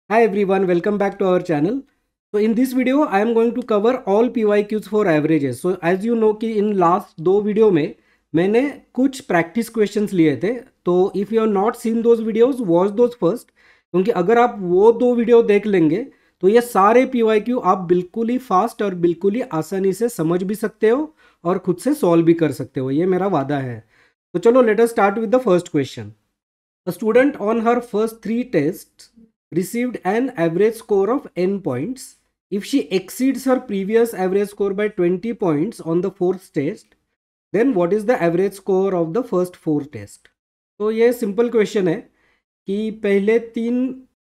Hi everyone, welcome back to our channel. So in this video I am going to cover all PYQs for averages. So as you know कि in last दो video में मैंने कुछ practice questions लिए थे. तो if you have not seen those videos, watch those first. क्योंकि अगर आप वो दो वीडियो देख लेंगे तो ये सारे PYQ आप बिल्कुल ही फास्ट और बिल्कुल ही आसानी से समझ भी सकते हो और खुद से सॉल्व भी कर सकते हो. ये मेरा वादा है. तो चलो let us start with the first question. A student on her first three tests received an average score of n points. If she exceeds her previous average score by 20 points on the fourth test, then what is the average score of the first four tests? तो ये simple question है कि पहले तीन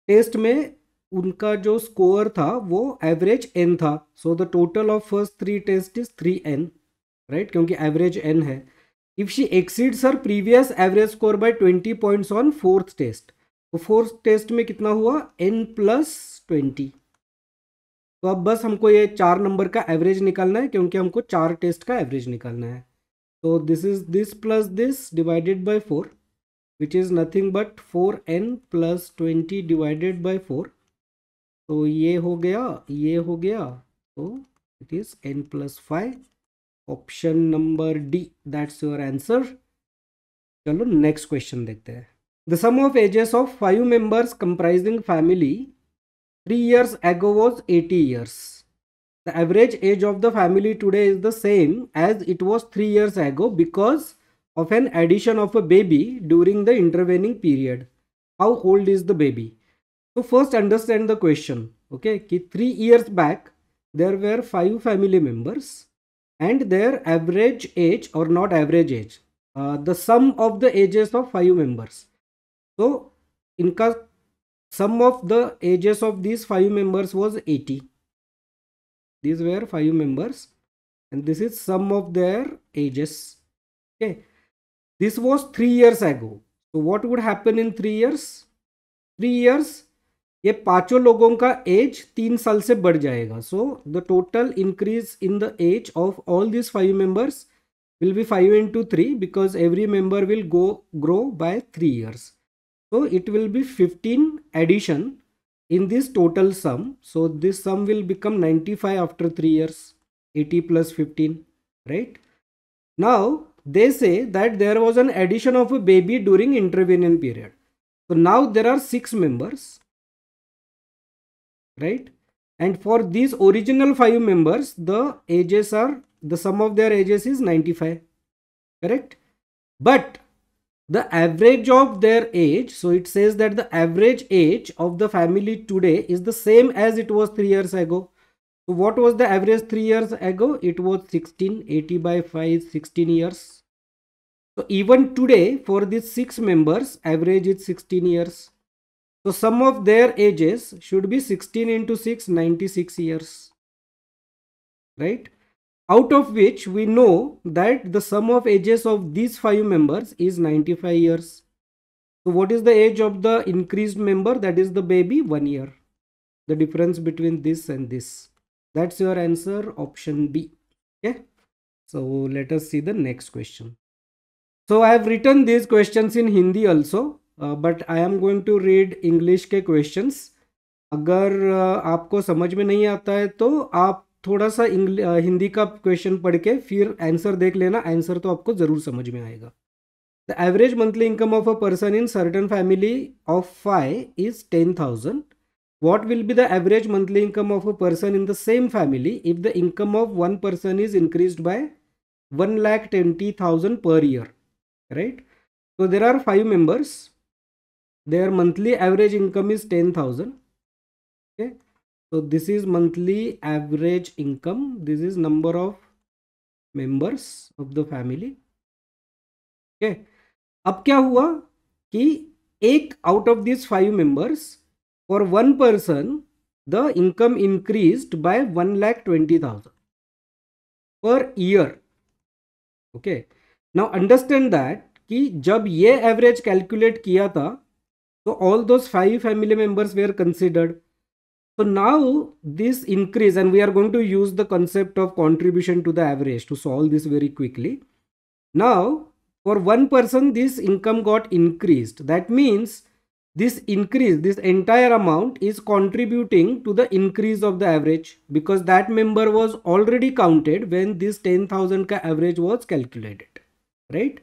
test में उनका जो score था वो एवरेज n था. So the total of first three test is 3n, right, क्योंकि एवरेज n है. If she exceeds her previous average score by 20 points on fourth test, तो फोर्थ टेस्ट में कितना हुआ n+20. तो अब बस हमको ये 4 नंबर का एवरेज निकालना है क्योंकि हमको 4 टेस्ट का एवरेज निकालना है. तो this is this plus this divided by 4 which is nothing but 4n+20 divided by 4. तो ये हो गया, ये हो गया, तो it is n+5. Option number D, that's your answer. चलो नेक्स्ट क्वेश्चन देखते हैं. The sum of ages of 5 members comprising family 3 years ago was 80 years. The average age of the family today is the same as it was 3 years ago because of an addition of a baby during the intervening period. How old is the baby? So first understand the question. Okay, कि 3 years back there were 5 family members and their average age, or not average age, the sum of the ages of 5 members. So inka sum of the ages of these 5 members was 80. These were 5 members and this is sum of their ages. Okay, this was 3 years ago. So what would happen in 3 years? 3 years ये पांचों लोगों का as 3 साल से बढ़ जाएगा. So the total increase in the age of all this 5 members will be 5 into 3 because every member will grow by 3 years. So it will be 15 addition in this total sum. So this sum will become 95 after 3 years. 80 plus 15, right? Now they say that there was an addition of a baby during intervening period. So now there are 6 members, right? And for these original 5 members the ages are, the sum of their ages is 95, correct? But the average of their age, so it says that the average age of the family today is the same as it was 3 years ago. So what was the average 3 years ago? It was 16. 80 by 5, 16 years. So even today for these 6 members average is 16 years. So sum of their ages should be 16 into 6, 96 years, right? Out of which we know that the sum of ages of these 5 members is 95 years. So what is the age of the increased member? That is the baby, 1 year. The difference between this and this. That's your answer, option B. Okay. So let us see the next question. So I have written these questions in Hindi also. But I am going to read English के questions. अगर आपको समझ में नहीं आता है तो आप थोड़ा सा हिंदी का क्वेश्चन पढ़ के फिर आंसर देख लेना. आंसर तो आपको ज़रूर समझ में आएगा. The average monthly income of a person in certain family of 5 is 10,000. What will be the average monthly income of a person in the same family if the income of one person is increased by 1,20,000 per year, right? So there are 5 members. Their monthly average income is 10,000. Okay, so this is monthly average income. This is number of members of the family. Okay, अब क्या हुआ कि एक out of these 5 members, for one person the income increased by 1,20,000 per year. Okay, now understand that कि जब ये average calculate किया था so all those 5 family members were considered. So now this increase, and we are going to use the concept of contribution to the average to solve this very quickly. Now for one person this income got increased. That means this increase, this entire amount is contributing to the increase of the average, because that member was already counted when this 10,000 का average was calculated, right?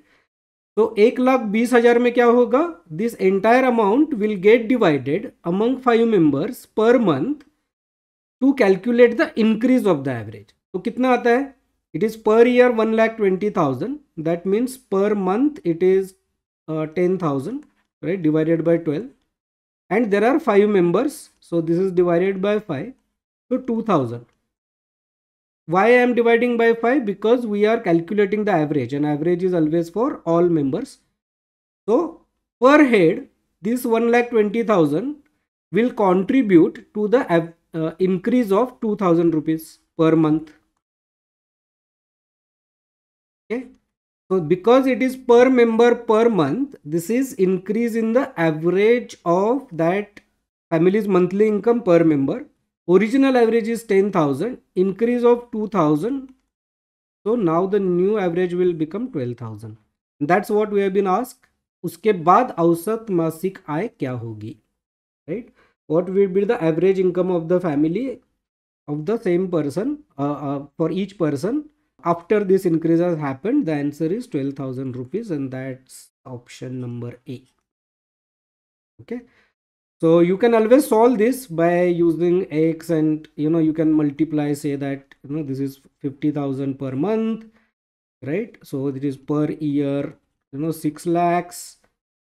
तो 1,20,000 में क्या होगा? This entire amount will get divided among 5 members per month to calculate the increase of the average. तो कितना आता है? It is per year 1,20,000. That means per month it is 10,000, right? Divided by 12. And there are 5 members. So this is divided by 5. So 2,000. Why I am dividing by 5? Because we are calculating the average, and average is always for all members. So per head, this 1,20,000 will contribute to the increase of 2,000 rupees per month. Okay. So because it is per member per month, this is increase in the average of that family's monthly income per member. Original average is 10,000, increase of 2,000. So now the new average will become 12,000. That's what we have been asked. उसके बाद औसत मासिक आय क्या होगी, right? What will be the average income of the family of the same person for each person after this increase has happened? The answer is 12,000 rupees, and that's option number A. Okay. So you can always solve this by using X, and you can multiply, say that this is 50,000 per month, right? So it is per year 6 lakhs.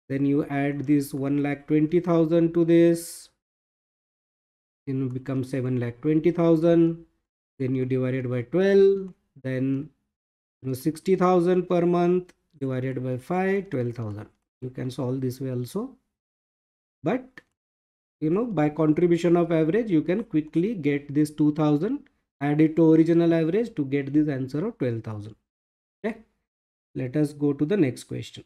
Then you add this 1,20,000 to this, it becomes 7,20,000. Then you divide it by 12. Then 60,000 per month divided by 5, 12,000. You can solve this way also, but by contribution of average you can quickly get this 2,000, add it to original average to get this answer of 12,000. Okay, let us go to the next question.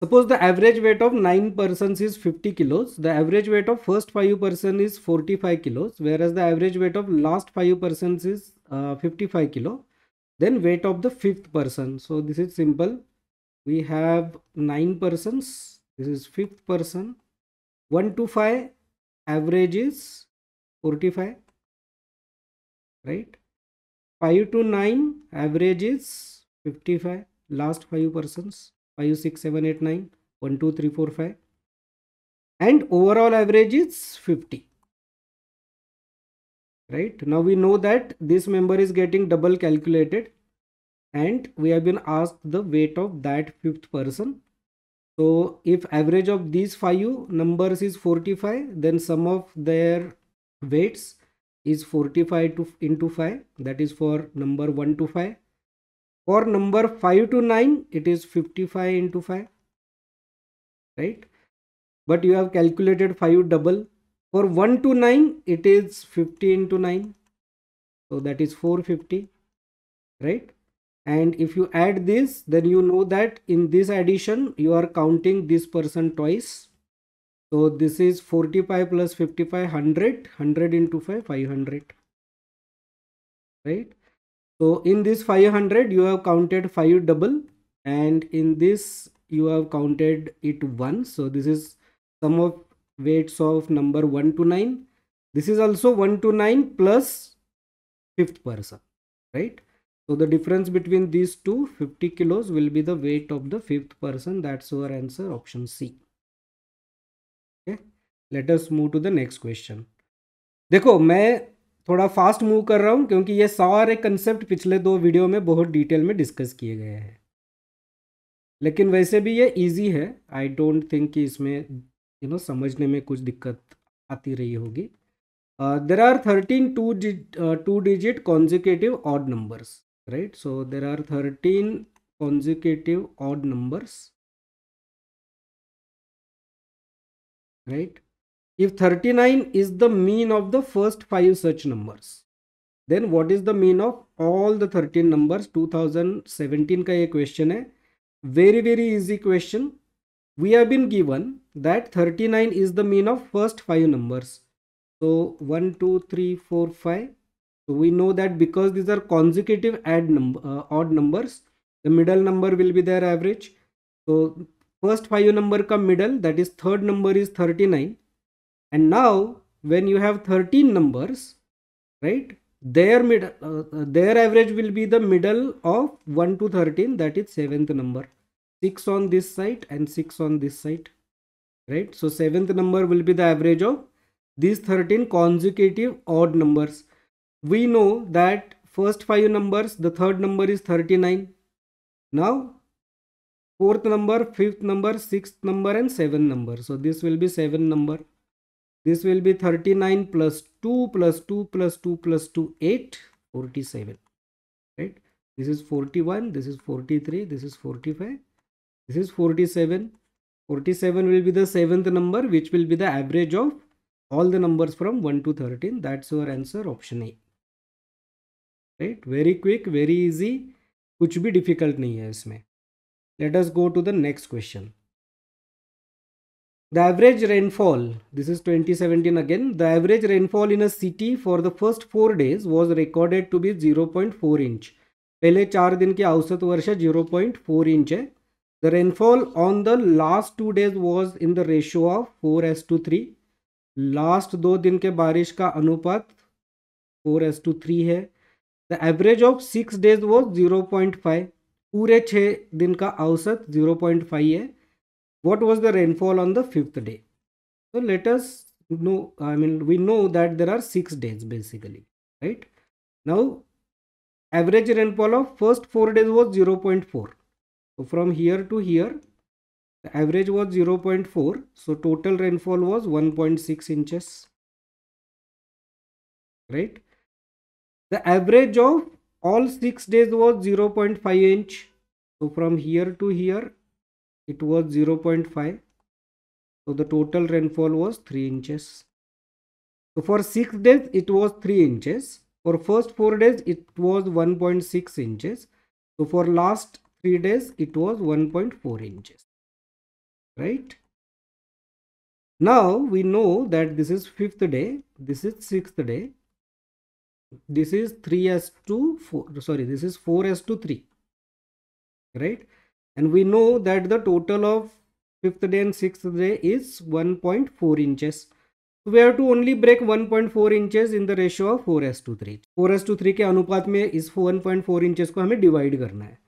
Suppose the average weight of 9 persons is 50 kilos. The average weight of first 5 persons is 45 kilos, whereas the average weight of last 5 persons is 55 kilo. Then weight of the 5th person. So this is simple. We have 9 persons. This is 5th person. 1 to 5 average is 45, right? 5 to 9 average is 55. Last 5 persons, 5, 6, 7, 8, 9, 1, 2, 3, 4, 5. And overall average is 50. Right? Now we know that this member is getting double calculated, and we have been asked the weight of that 5th person. So if average of these 5 numbers is 45, then sum of their weights is 45 into 5. That is for number 1 to 5. For number 5 to 9, it is 55 into 5. Right? But you have calculated 5 double. For 1 to 9, it is 50 into 9. So that is 450. Right? And if you add this, then you know that in this addition, you are counting this person twice. So this is 45 plus 55, 100. 100 into 5, 500. Right? So in this 500, you have counted 5 double. And in this, you have counted it once. So this is sum of weights of number 1 to 9. This is also 1 to 9 plus 5th person. Right? So the difference between these two, 50 kilos, will be the weight of the 5th person. That's our answer, option C. Okay, let us move to the next question. देखो मैं थोड़ा fast move कर रहा हूँ क्योंकि ये सारे concept पिछले 2 वीडियो में बहुत डिटेल में डिस्कस किए गए हैं, लेकिन वैसे भी ये इजी है. आई डोंट थिंक कि इसमें समझने में कुछ दिक्कत आती रही होगी. There are 13 two-digit consecutive odd numbers. Right, so there are 13 consecutive odd numbers, right? If 39 is the mean of the first 5 such numbers, then what is the mean of all the 13 numbers? 2017 का ये question है, very easy question. We have been given that 39 is the mean of first 5 numbers. So 1, 2, 3, 4, 5. So we know that because these are consecutive odd numbers, the middle number will be their average. So first 5 number का middle, that is third number is 39, and now when you have 13 numbers, right, their average will be the middle of 1 to 13, that is 7th number. 6 on this side and 6 on this side, right? So 7th number will be the average of these 13 consecutive odd numbers. We know that first 5 numbers, the third number is 39. Now fourth number, fifth number, sixth number and 7th number. So this will be 7 number. This will be 39 plus 2 plus 2 plus 2 plus 2, 8, 47, right? This is 41, this is 43, this is 45, this is 47. 47 will be the 7th number, which will be the average of all the numbers from 1 to 13. That's your answer, option A. Right? Very quick, very easy. कुछ भी difficult नहीं है इसमें. Let us go to the next question. The average rainfall, this is 2017 again, the average rainfall in a city for the first 4 days was recorded to be 0.4 inch. पहले 4 दिन की औसत वर्षा 0.4 inch है. The rainfall on the last 2 days was in the ratio of 4:3. Last 2 दिन के बारिश का अनुपात 4:3 है. The average of 6 days was 0.5. पूरे 6 दिन का औसत 0.5 है. What was the rainfall on the 5th day? So let us know, we know that there are 6 days basically, right? Now, average rainfall of first 4 days was 0.4. So from here to here, the average was 0.4. So total rainfall was 1.6 inches, right? The average of all 6 days was 0.5 inch. So from here to here, it was 0.5. So the total rainfall was 3 inches. So for 6 days, it was 3 inches. For first 4 days, it was 1.6 inches. So for last 3 days, it was 1.4 inches. Right? Now we know that this is 5th day, this is 6th day. This is 3:4, sorry, this is 4:3, right? And we know that the total of 5th day and 6th day is 1.4 inches. So we have to only break 1.4 inches in the ratio of 4:3. 4:3 के अनुपात में इस 1.4 inches को हमें divide करना है,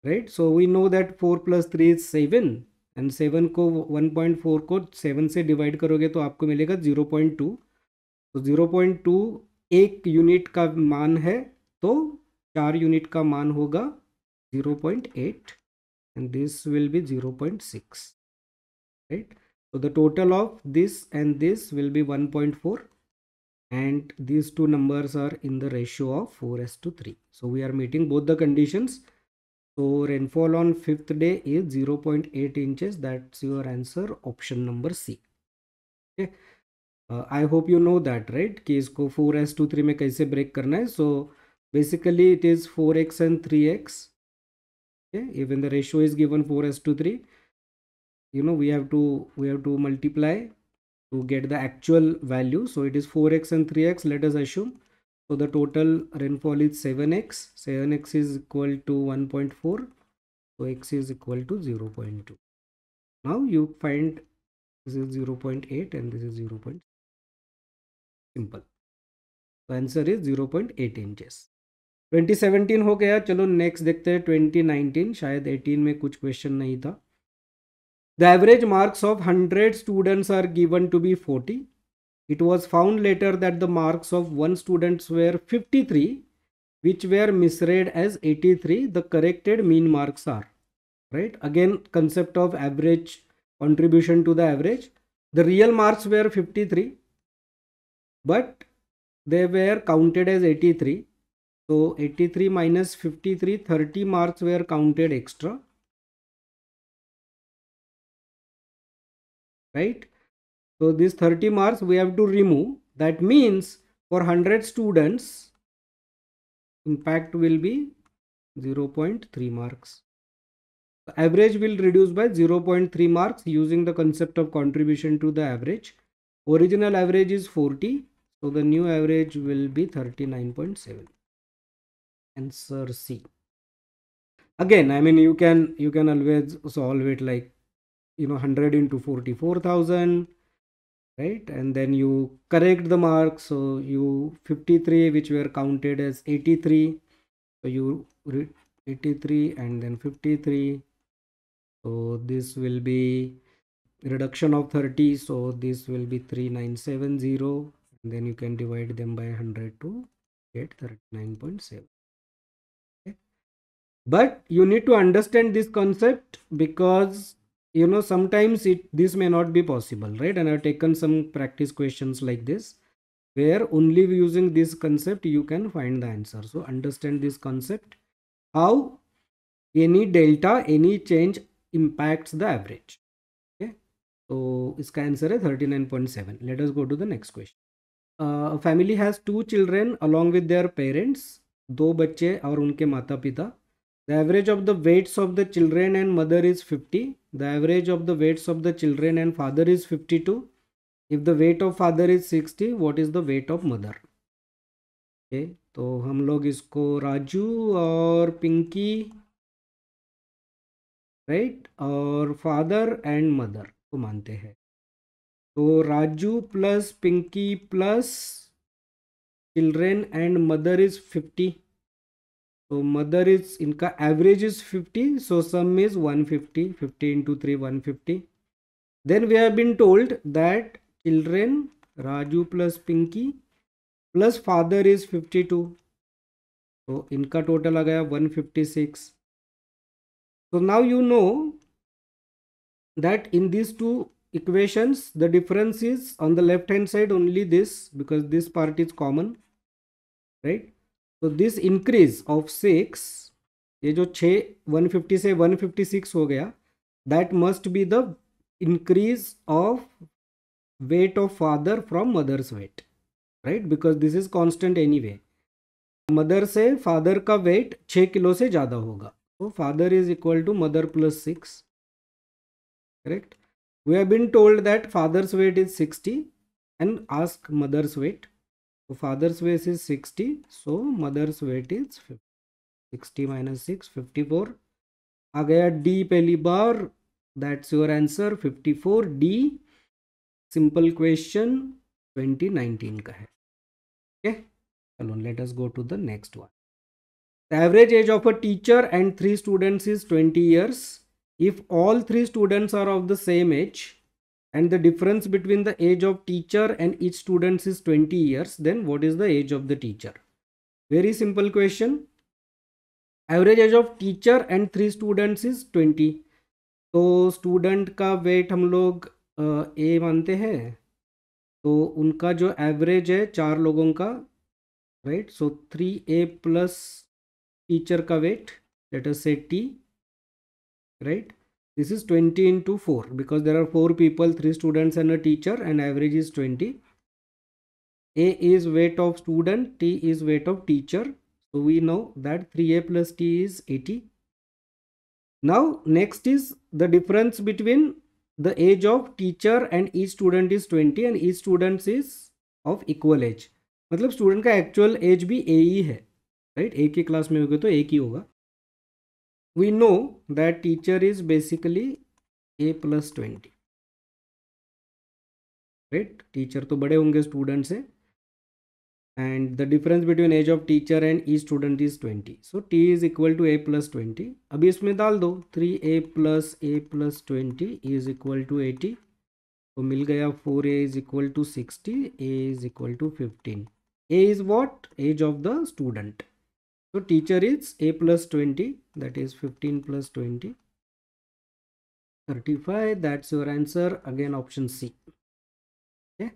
right? So we know that 4 plus 3 is 7, and 7 को 1.4 को 7 से divide करोगे तो आपको मिलेगा 0.2. तो 0.2 एक यूनिट का मान है, तो 4 यूनिट का मान होगा 0.8, and this will be 0.6, right? So the total of this and this will be 1.4, and these two numbers are in the ratio of 4:3. So we are meeting both the conditions. So rainfall on 5th day is 0.8 inches. That's your answer, option number C. Okay. I hope you know that, right? कि इसको 4:3 में कैसे break करना है. So basically it is 4x and 3x. Okay, even the ratio is given 4:3. You know, we have to multiply to get the actual value. So it is 4x and 3x. Let us assume. So the total rainfall is 7x. 7x is equal to 1.4. So x is equal to 0.2. Now you find this is 0.8 and this is 0.6. Simple. So answer is 0.8 inches. 2017 हो गया. चलो next देखते हैं 2019. शायद 18 में कुछ question नहीं था. The average marks of 100 students are given to be 40. It was found later that the marks of one student were 53, which were misread as 83. The corrected mean marks are, right? Again, concept of average, contribution to the average. The real marks were 53, but they were counted as 83. So 83 minus 53, 30 marks were counted extra, right? So this 30 marks we have to remove. That means for 100 students, impact will be 0.3 marks. The average will reduce by 0.3 marks using the concept of contribution to the average. Original average is 40. So the new average will be 39.7. Answer C. Again, I mean, you can always solve it like 100 into 44,000, right? And then you correct the marks. So you 53, which were counted as 83. So you 83 and then 53. So this will be reduction of 30. So this will be 3970. And then you can divide them by 100 to get 39.7. Okay. But you need to understand this concept, because sometimes this may not be possible, right? And I've taken some practice questions like this, where only using this concept you can find the answer. So understand this concept, how any delta, any change impacts the average. Okay, so इसका answer है 39.7. Let us go to the next question. A family has 2 children along with their parents. 2 बच्चे और उनके माता पिता. The average of the weights of the children and mother is 50. The average of the weights of the children and father is 52. If the weight of father is 60, what is the weight of mother? Okay, तो हम लोग इसको राजू और Pinky, right, और father and mother को मानते हैं. तो Raju plus Pinky plus children and mother is 50. So mother is, इनका average is 50, so sum is 150. 50 into 3, 150. Then we have been told that children Raju plus Pinky plus father is 52. So इनका total आ गया 156. So now you know that in these two equations the difference is on the left hand side only this, because this part is common, right? So this increase of 6, ये जो 6 150 से 156 हो गया, that must be the increase of weight of father from mother's weight, right? Because this is constant anyway. Mother से father का weight 6 kilo से ज़्यादा होगा, तो father is equal to mother plus 6, correct. We have been told that father's weight is 60 and ask mother's weight. So father's weight is 60, so mother's weight is 50. 60 minus 6, 54. आ गया D पहली बार, that's your answer 54. D simple question 2019 का है. Okay, चलो let us go to the next one. The average age of a teacher and 3 students is 20 years. If all 3 students are of the same age, and the difference between the age of teacher and each student is 20 years, then what is the age of the teacher? Very simple question. Average age of teacher and 3 students is 20. तो student का wait हम लोग ए मानते हैं, तो उनका जो average है 4 लोगों का, राइट. सो 3a प्लस टीचर का वेट, लेट अस से t, right. This is 20 into 4 because there are 4 people, 3 students and a teacher, and average is 20. A is weight of student, T is weight of teacher. So we know that 3a plus T is 80. Now next is the difference between the age of teacher and each student is 20 and each student is of equal age. मतलब student का actual as भी ए ही है, right. एक ही class में होगा तो एक ही होगा. We know that teacher is basically a plus 20, right? Teacher तो बड़े होंगे स्टूडेंट से, and the difference between age of teacher and each student is 20. So T is equal to a plus 20. अभी इसमें डाल दो 3a plus 20 is equal to 80. तो मिल गया 4a is equal to 60, a is equal to 15. A is what? Age of the student. So teacher is a plus 20, that is 15 plus 20, 35. That's your answer. Again option C. Okay,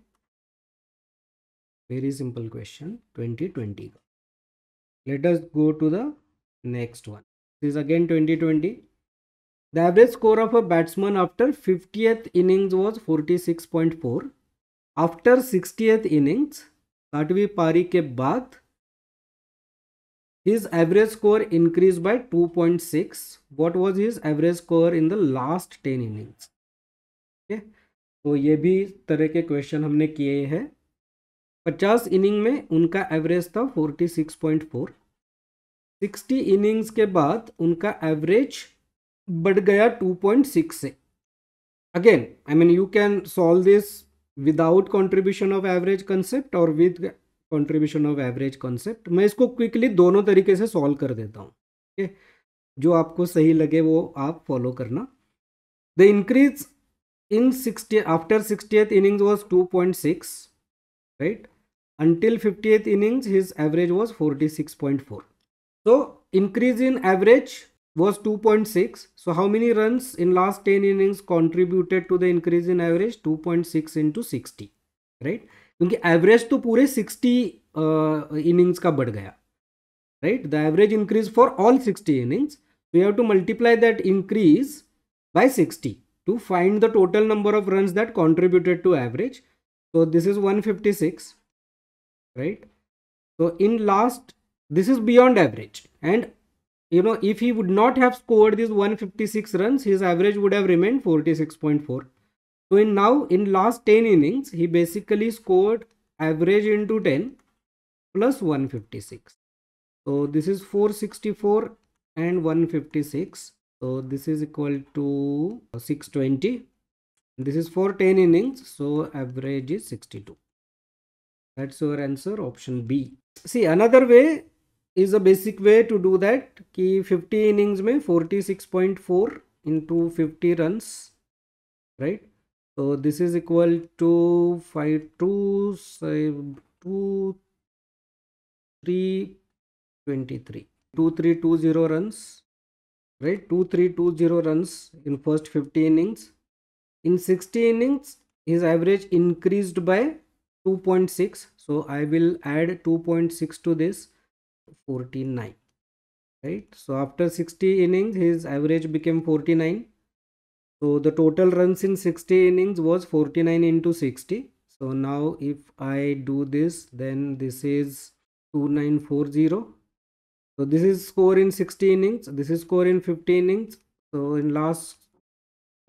very simple question 2020. Let us go to the next one. This is again 2020. The average score of a batsman after 50th innings was 46.4. After 60th innings, 60वीं पारी के बाद his average score increased by 2.6. What was his average score in the last 10 innings? Okay, तो ये भी तरह के question हमने किए हैं. 50 इनिंग में उनका एवरेज था 46.4. 60 इनिंग्स के बाद उनका एवरेज बढ़ गया 2.6 से. Again, I mean, you can solve this without contribution of average concept or with contribution of average concept. मैं इसको क्विकली दोनों तरीके से सॉल्व कर देता हूँ. Okay? जो आपको सही लगे वो आप फॉलो करना. The increase in 60 after 60th innings was 2.6, right? Until 50th innings, his average was 46.4. So increase in average was 2.6. So how many runs in last 10 innings contributed to the increase in average? 2.6 into 60, right? क्योंकि average तो पूरे 60 innings का बढ़ गया, right? The average increase for all 60 innings. We have to multiply that increase by 60 to find the total number of runs that contributed to average. So this is 156, right? So in last, this is beyond average, and you know, if he would not have scored these 156 runs, his average would have remained 46.4. So in last 10 innings, he basically scored average into 10 plus 156. So this is 464 and 156. So this is equal to 620. This is for 10 innings. So average is 62. That's your answer, option B. See, another way is a basic way to do that कि 50 innings में 46.4 into 50 runs, right? So this is equal to 2320 runs, right? 2320 runs in first 50 innings. In 60 innings, his average increased by 2.6. So I will add 2.6 to this, 49, right? So after 60 innings, his average became 49. So the total runs in 60 innings was 49 into 60. So now if I do this, then this is 2940. So this is score in 60 innings. This is score in 50 innings. So in last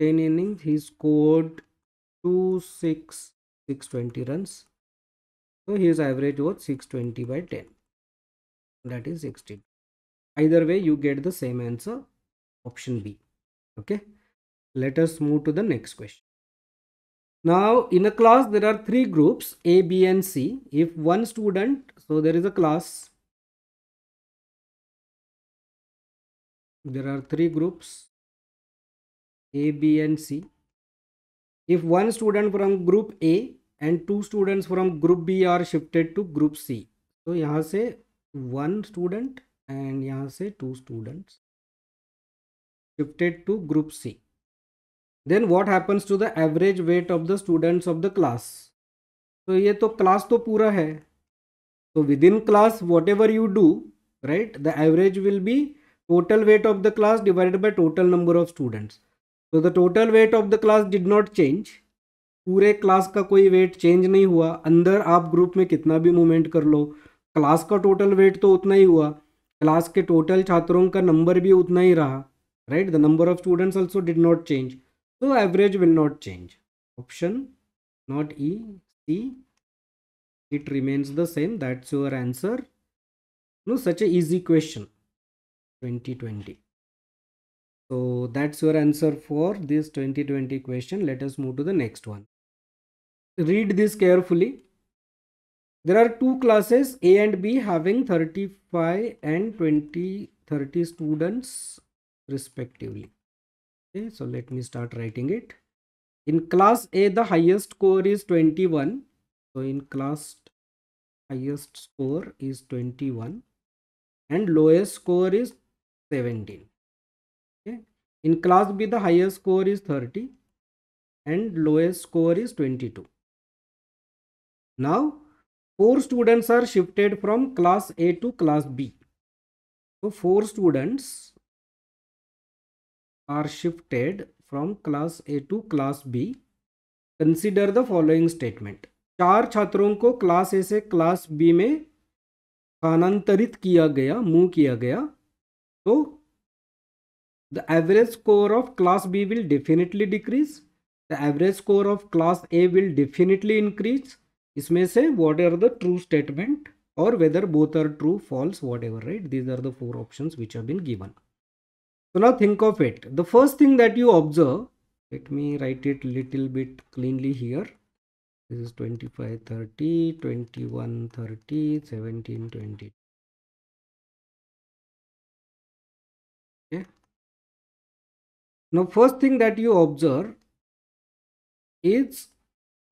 10 innings, he scored 620 runs. So his average was 620 by 10. That is 60. Either way, you get the same answer, option B. Okay. Let us move to the next question. Now, in a class, there are three groups, A, B, and C. If one student, so there is a class, there are three groups, A, B, and C. If one student from group A and two students from group B are shifted to group C, so यहाँ से one student and यहाँ से two students shifted to group C. Then what happens to the average weight of the students of the class? So ये तो class तो पूरा है. So within class, whatever you do, right, the average will be total weight of the class divided by total number of students. So the total weight of the class did not change. पूरे class का कोई wait change नहीं हुआ. अंदर आप group में कितना भी मूवमेंट कर लो, क्लास का टोटल वेट तो उतना ही हुआ. क्लास के टोटल छात्रों का नंबर भी उतना ही रहा, right? The number of students also did not change. So average will not change. Option not E, C. It remains the same. That's your answer. No, such a easy question. 2020. So that's your answer for this 2020 question. Let us move to the next one. Read this carefully. There are two classes, A and B, having 35 and 30 students respectively. Okay, so let me start writing it. In class A, the highest score is 21. So in class, highest score is 21 and lowest score is 17. Okay. In class B, the highest score is 30 and lowest score is 22. Now, 4 students are shifted from class A to class B. So 4 students are shifted from class A to class B. Consider the following statement. 4 छात्रों को class ए से class B में स्थानांतरित किया गया, move किया गया. तो the average score of class B will definitely decrease. The average score of class A will definitely increase. इसमें से what are the true statement or whether both are true, false, whatever, right? These are the 4 options which have been given. So now think of it. The first thing that you observe Let me write it little bit cleanly here. This is 25, 30, 21, 30, 17, 20. Okay. Now, first thing that you observe is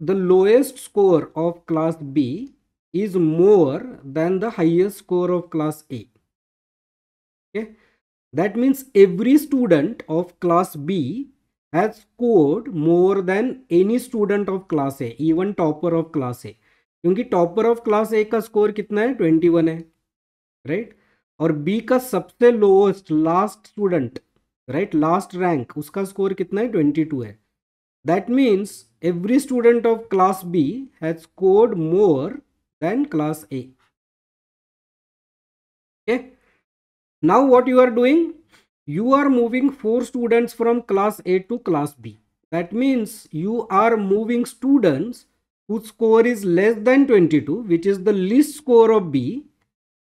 the lowest score of class B is more than the highest score of class A. Okay. That means every student of class B has scored more than any student of class A, even topper of class A. क्योंकि topper of class ए का score कितना है 21 है, right? और B का सबसे lowest last student, right, last rank, उसका score कितना है 22 है. That means every student of class B has scored more than class A. Okay. Now what you are doing? You are moving 4 students from class A to class B. That means you are moving students whose score is less than 22, which is the least score of B,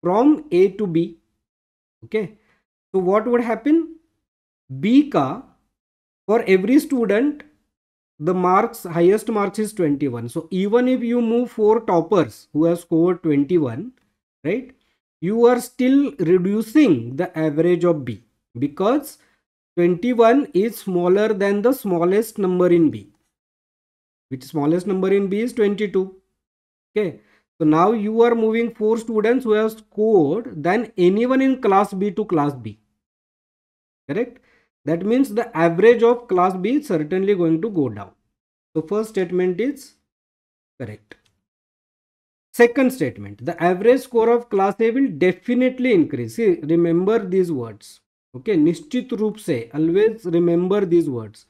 from A to B. Okay. So what would happen? B ka, for every student, the marks, highest marks is 21. So even if you move 4 toppers who have scored 21, right, you are still reducing the average of B, because 21 is smaller than the smallest number in B, which smallest number in B is 22. Okay. So now you are moving 4 students who have scored than anyone in class B to class B. Correct? That means the average of class B is certainly going to go down. So first statement is correct. Second statement, the average score of class A will definitely increase. See, remember these words. Okay, निश्चित रूप से, always remember these words.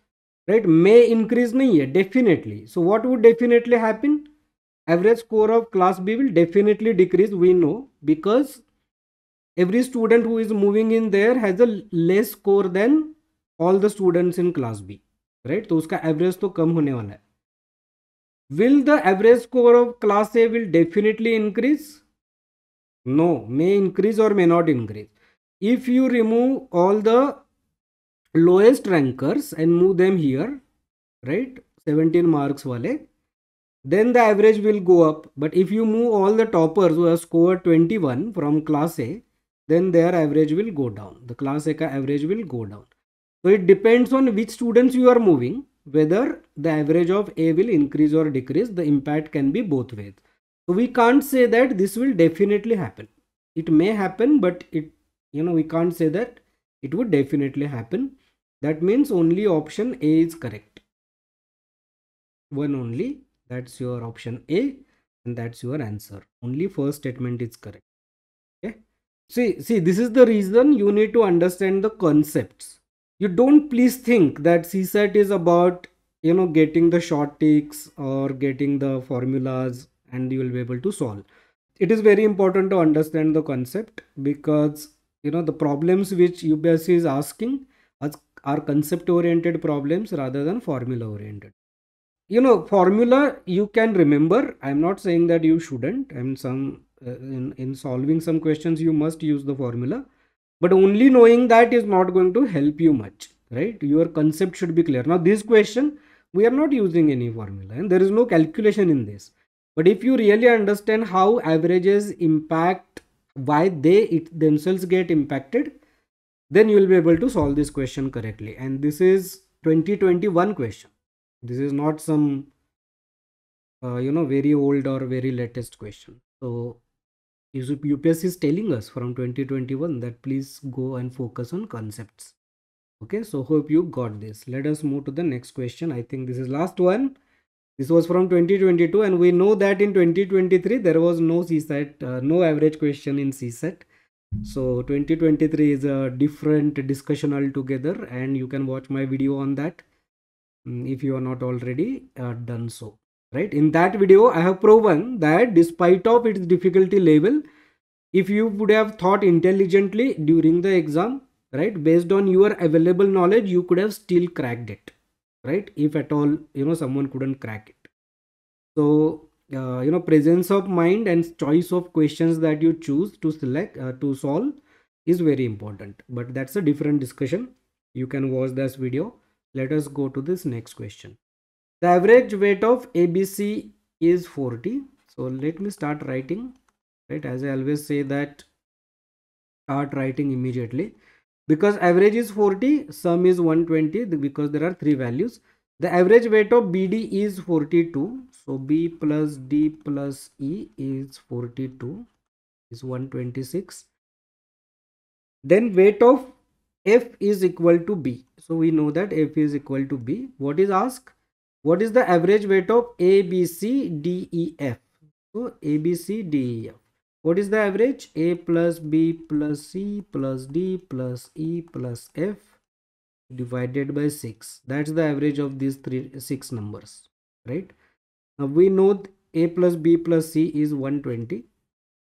Right? May increase नहीं है, definitely. So what would definitely happen? Average score of class B will definitely decrease, we know, because every student who is moving in there has a less score than all the students in class B. Right? तो उसका average तो कम होने वाला है. Will the average score of class A will definitely increase? No, may increase or may not increase. If you remove all the lowest rankers and move them here, right, 17 marks wale, then the average will go up. But if you move all the toppers who have scored 21 from class A, then their average will go down. The class A ka average will go down. So it depends on which students you are moving, whether the average of A will increase or decrease. The impact can be both ways. So we can't say that this will definitely happen. It may happen, but we can't say that it would definitely happen. That means only option A is correct. One only. That's your option A, and that's your answer. Only first statement is correct. Okay. See, this is the reason you need to understand the concepts. You don't please think that CSAT is about, getting the short ticks or getting the formulas and you will be able to solve. It is very important to understand the concept, because, the problems which UPSC is asking are concept oriented problems rather than formula oriented. Formula you can remember. I'm not saying that you shouldn't. In solving some questions you must use the formula. But only knowing that is not going to help you much, right? Your concept should be clear. Now this question, we are not using any formula and there is no calculation in this. But if you really understand how averages impact, why they themselves get impacted, then you will be able to solve this question correctly. And this is 2021 question. This is not some, very old or very latest question. So UPSC is telling us from 2021 that please go and focus on concepts. Okay, so hope you got this. Let us move to the next question. I think this is last one. This was from 2022, and we know that in 2023 there was no CSAT, no average question in CSAT. So 2023 is a different discussion altogether, and you can watch my video on that if you are not already done so. Right, in that video I have proven that despite of its difficulty level, if you would have thought intelligently during the exam, right, based on your available knowledge, you could have still cracked it, right, if at all someone couldn't crack it. So presence of mind and choice of questions that you choose to select to solve is very important, but that's a different discussion. You can watch this video Let us go to this next question. The average weight of ABC is 40. So let me start writing, right? As I always say that start writing immediately, because average is 40, sum is 120, because there are three values. The average weight of BD is 42. So B plus D plus E is 42, is 126. Then weight of F is equal to B. So we know that F is equal to B. What is asked? What is the average weight of A, B, C, D, E, F? So A, B, C, D, E, F. What is the average? A plus B plus C plus D plus E plus F divided by 6. That's the average of these six numbers, right? Now we know A plus B plus C is 120.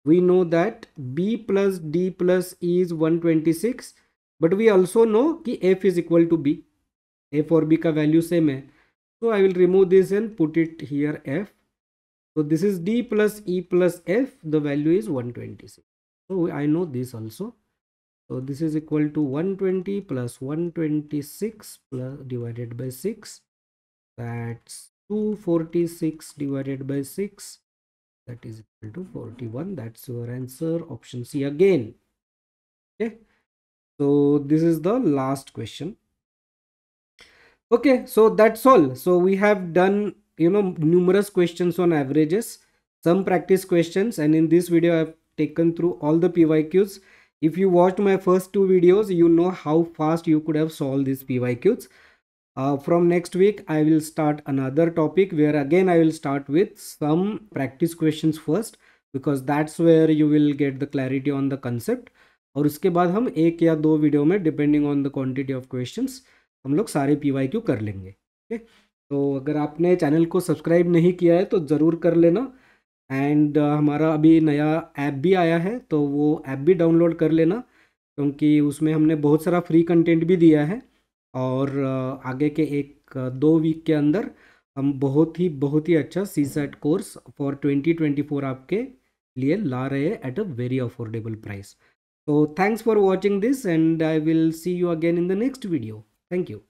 We know that B plus D plus E is 126, but we also know कि F is equal to B. F और B का value same है. So I will remove this and put it here F. So this is D plus E plus F. The value is 126. So I know this also. So this is equal to 120 plus 126 plus divided by 6. That's 246 divided by 6. That is equal to 41. That's your answer. Option C again. Okay. So this is the last question. Okay. So that's all. So we have done, numerous questions on averages, some practice questions. And in this video, I've taken through all the PYQs. If you watched my first two videos, you know how fast you could have solved these PYQs. From next week, I will start another topic where again I will start with some practice questions first, because that's where you will get the clarity on the concept. और उसके बाद हम एक या दो video में depending on the quantity of questions हम लोग सारे PYQ कर लेंगे. ओके. तो अगर आपने चैनल को सब्सक्राइब नहीं किया है तो ज़रूर कर लेना. एंड हमारा अभी नया ऐप भी आया है, तो वो ऐप भी डाउनलोड कर लेना, क्योंकि उसमें हमने बहुत सारा फ्री कंटेंट भी दिया है. और आगे के एक दो वीक के अंदर हम बहुत ही अच्छा CSAT कोर्स फॉर 2024 आपके लिए ला रहे हैं at a very affordable price. So thanks for watching this, and I will see you again in the next video. Thank you.